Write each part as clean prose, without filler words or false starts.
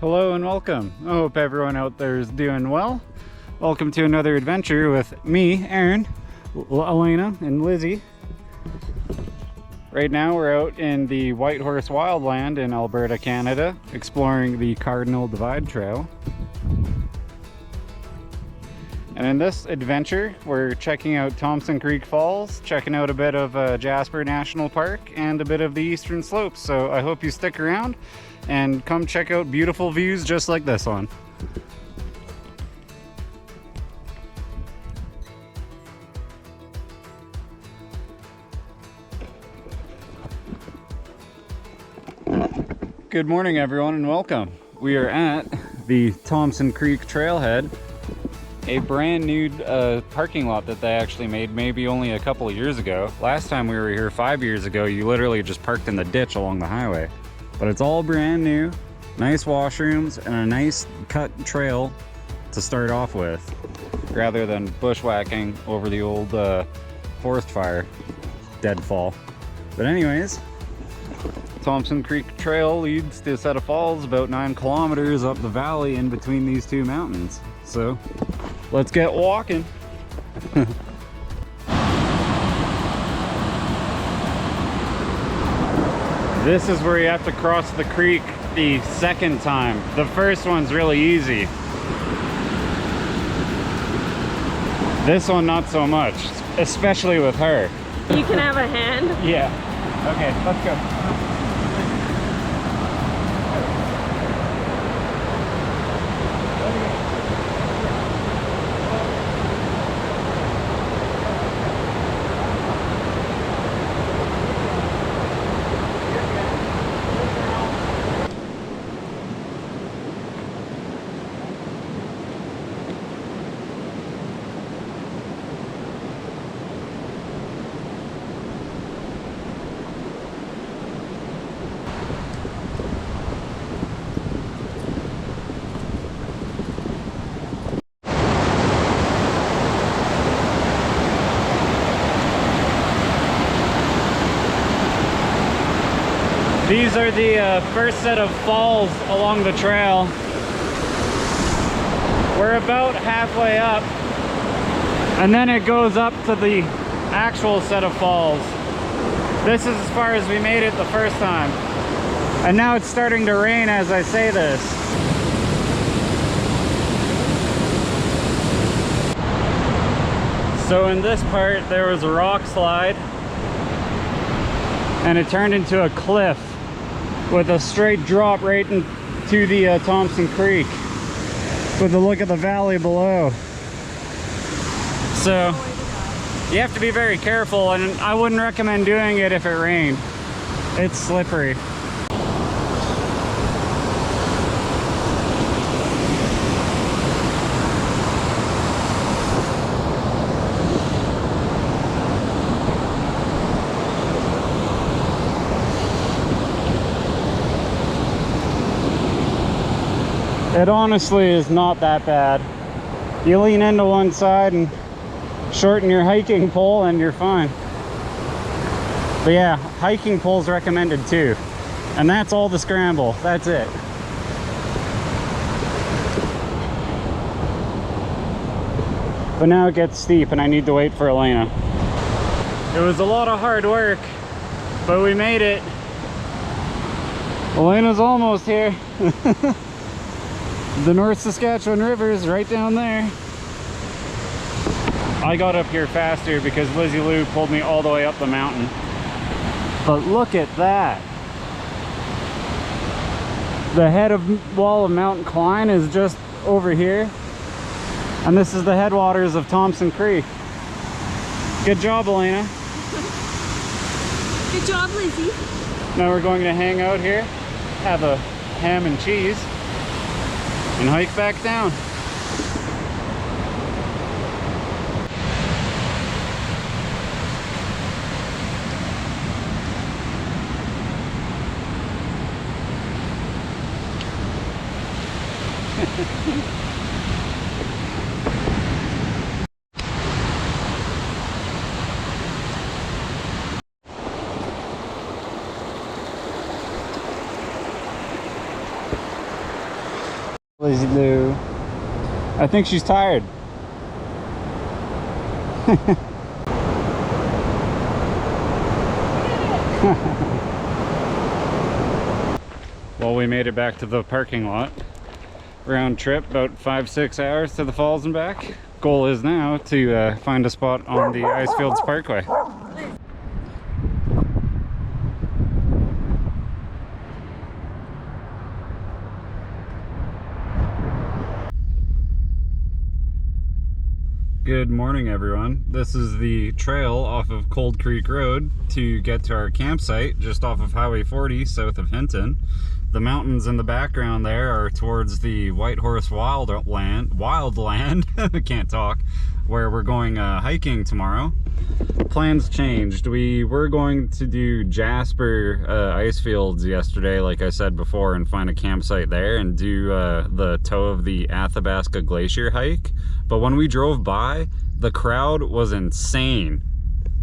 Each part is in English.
Hello and welcome. I hope everyone out there is doing well. Welcome to another adventure with me, Aaron, Elena, and Lizzie. Right now we're out in the Whitehorse Wildland in Alberta, Canada, exploring the Cardinal Divide trail. And in this adventure, we're checking out Thompson Creek Falls, checking out a bit of Jasper National Park, and a bit of the Eastern Slopes. So I hope you stick around and come check out beautiful views just like this one. Good morning everyone and welcome. We are at the Thompson Creek Trailhead, a brand new parking lot that they actually made maybe only a couple of years ago. Last time we were here 5 years ago, you literally just parked in the ditch along the highway. But it's all brand new, nice washrooms, and a nice cut trail to start off with, rather than bushwhacking over the old forest fire deadfall. But anyways, Thompson Creek Trail leads to a set of falls about 9 kilometers up the valley in between these two mountains. So let's get walking. This is where you have to cross the creek the second time. The first one's really easy. This one not so much, especially with her. You can have a hand? Yeah. Okay, let's go. These are the first set of falls along the trail. We're about halfway up, and then it goes up to the actual set of falls. This is as far as we made it the first time. And now it's starting to rain as I say this. So in this part, there was a rock slide, and it turned into a cliff with a straight drop right into the Thompson Creek with a look at the valley below. So you have to be very careful, and I wouldn't recommend doing it if it rained. It's slippery. It honestly is not that bad. You lean into one side and shorten your hiking pole and you're fine. But yeah, hiking pole's recommended too. And that's all the scramble, that's it. But now it gets steep and I need to wait for Elena. It was a lot of hard work, but we made it. Elena's almost here. The North Saskatchewan River is right down there. I got up here faster because Lizzie Lou pulled me all the way up the mountain. But look at that. The head of wall of Mount Klein is just over here. And this is the headwaters of Thompson Creek. Good job, Elena. Good job, Lizzie. Now we're going to hang out here, have a ham and cheese, and hike back down. Lazy Lou. I think she's tired. Well, we made it back to the parking lot. Round trip, about 5-6 hours to the falls and back. Goal is now to find a spot on the Icefield Parkway. Good morning, everyone. This is the trail off of Cold Creek Road to get to our campsite just off of Highway 40 south of Hinton. The mountains in the background there are towards the Whitehorse Wildland, I can't talk, where we're going hiking tomorrow. Plans changed. We were going to do Jasper Icefields yesterday, like I said before, and find a campsite there and do the toe of the Athabasca Glacier hike. But when we drove by, the crowd was insane.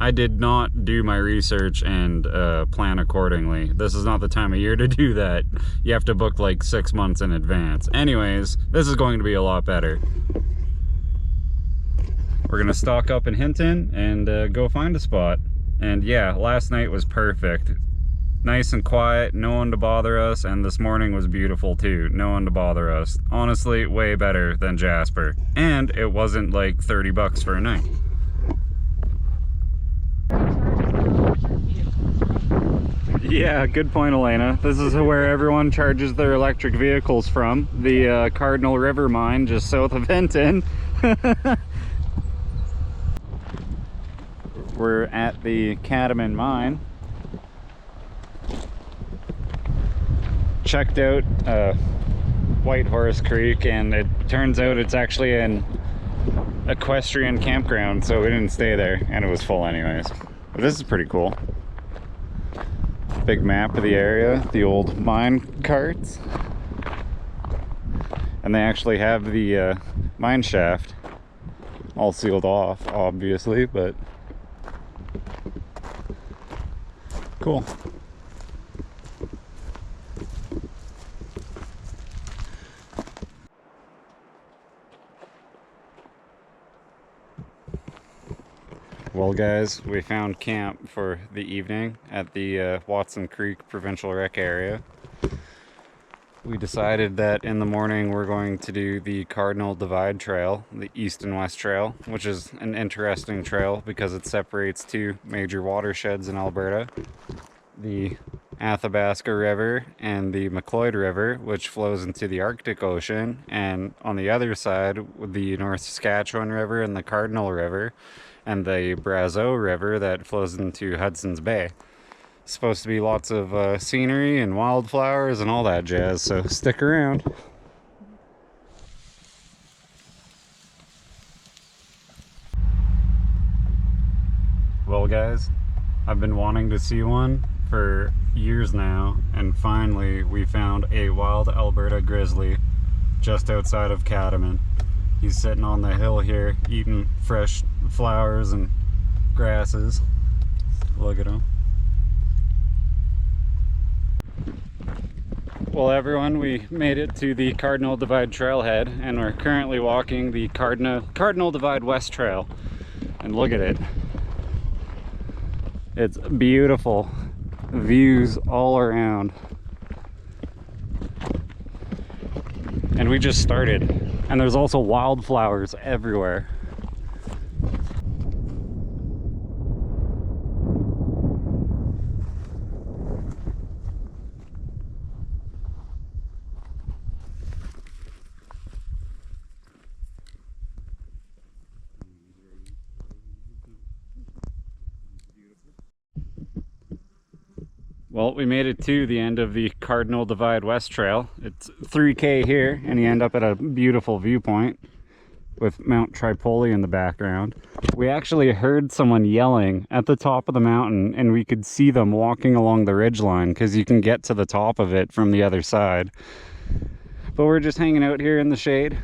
I did not do my research and plan accordingly. This is not the time of year to do that. You have to book like 6 months in advance. Anyways, this is going to be a lot better. We're gonna stock up in Hinton and go find a spot. And yeah, last night was perfect. Nice and quiet, no one to bother us, and this morning was beautiful too. No one to bother us. Honestly, way better than Jasper. And it wasn't like 30 bucks for a night. Yeah, good point, Elena. This is where everyone charges their electric vehicles from. The Cardinal River mine just south of Hinton. We're at the Cadomin mine. Checked out Whitehorse Creek, and it turns out it's actually an equestrian campground, so we didn't stay there, and it was full anyways. But this is pretty cool. Big map of the area, the old mine carts. And they actually have the mine shaft all sealed off, obviously, but cool. Well guys, we found camp for the evening at the Watson Creek Provincial Rec area. We decided that in the morning we're going to do the Cardinal Divide trail, the east and west trail, which is an interesting trail because it separates two major watersheds in Alberta. The Athabasca River and the McLeod River, which flows into the Arctic Ocean, and on the other side, the North Saskatchewan River and the Cardinal River, and the Brazeau River that flows into Hudson's Bay. It's supposed to be lots of scenery and wildflowers and all that jazz, so stick around. Well guys, I've been wanting to see one for years now, and finally we found a wild Alberta grizzly just outside of Cadomin. He's sitting on the hill here eating fresh flowers and grasses. Look at him. Well everyone, we made it to the Cardinal Divide trailhead, and we're currently walking the Cardinal Divide West Trail. And look at it. It's beautiful. Views all around. And we just started. And there's also wildflowers everywhere. Well, we made it to the end of the Cardinal Divide West Trail. It's 3K here, and you end up at a beautiful viewpoint with Mount Tripoli in the background. We actually heard someone yelling at the top of the mountain, and we could see them walking along the ridgeline because you can get to the top of it from the other side. But we're just hanging out here in the shade,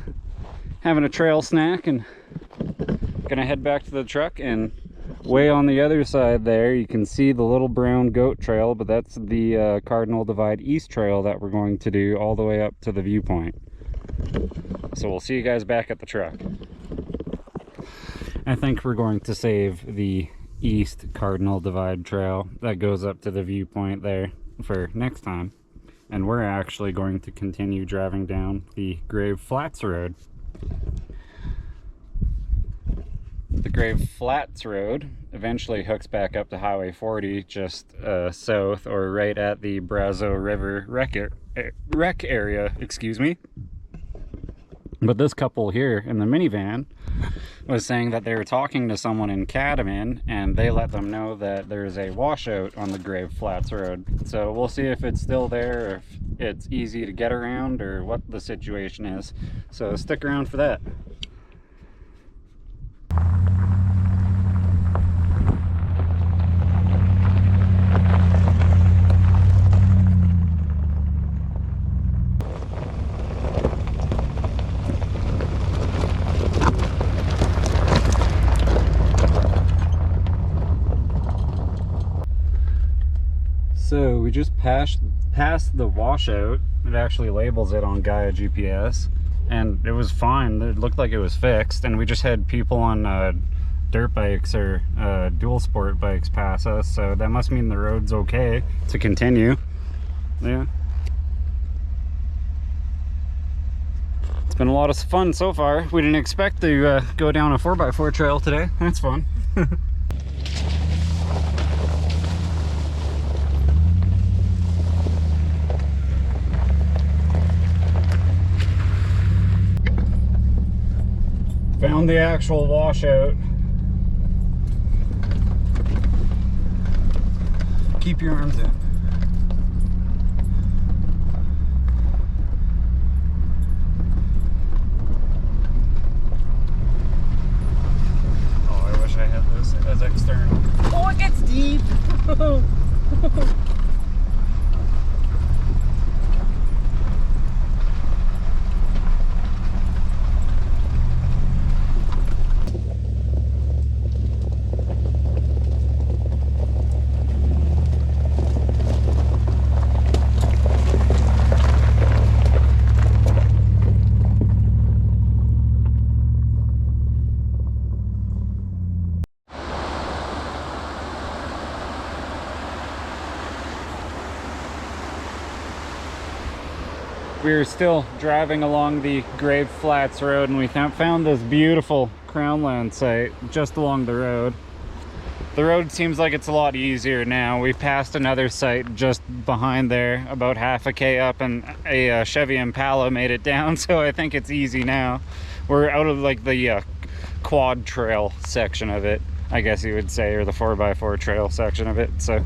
having a trail snack, and gonna head back to the truck. And way on the other side there you can see the little brown goat trail, but that's the Cardinal Divide East Trail that we're going to do all the way up to the viewpoint. So we'll see you guys back at the truck. I think we're going to save the East Cardinal Divide trail that goes up to the viewpoint there for next time. And we're actually going to continue driving down the Grave Flats Road. The Grave Flats Road eventually hooks back up to Highway 40 just south or right at the Brazeau River wreck area, excuse me. But this couple here in the minivan was saying that they were talking to someone in Cadomin and they let them know that there's a washout on the Grave Flats Road. So we'll see if it's still there, or if it's easy to get around, or what the situation is. So stick around for that. So we just passed the washout. It actually labels it on Gaia GPS, and it was fine. It looked like it was fixed, and we just had people on dirt bikes or dual sport bikes pass us, so that must mean the road's okay to continue. Yeah. It's been a lot of fun so far. We didn't expect to go down a 4x4 trail today. That's fun. Found the actual washout. Keep your arms in. Oh, I wish I had this as external. Oh, it gets deep. We were still driving along the Grave Flats Road, and we found this beautiful crownland site just along the road. The road seems like it's a lot easier now. We passed another site just behind there, about half a K up, and a Chevy Impala made it down, so I think it's easy now. We're out of like the quad trail section of it, I guess you would say, or the 4x4 trail section of it. So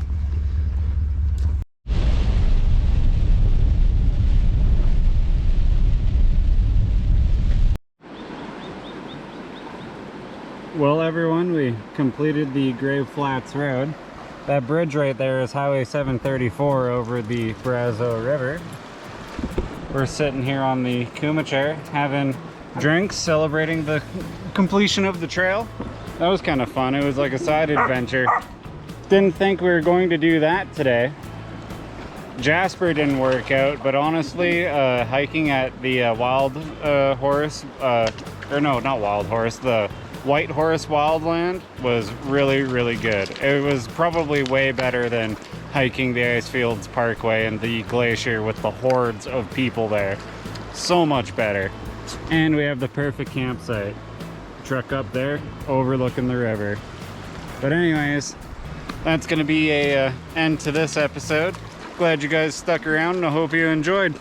well, everyone, we completed the Grave Flats Road. That bridge right there is Highway 734 over the Brazeau River. We're sitting here on the Kuma chair having drinks, celebrating the completion of the trail. That was kind of fun. It was like a side adventure. Didn't think we were going to do that today. Jasper didn't work out, but honestly, hiking at the Wild Horse, or no, not Wild Horse, the White Horse Wildland was really, really good. It was probably way better than hiking the Icefield Parkway and the glacier with the hordes of people there. So much better. And we have the perfect campsite. Truck up there, overlooking the river. But anyways, that's gonna be a end to this episode. Glad you guys stuck around, and I hope you enjoyed.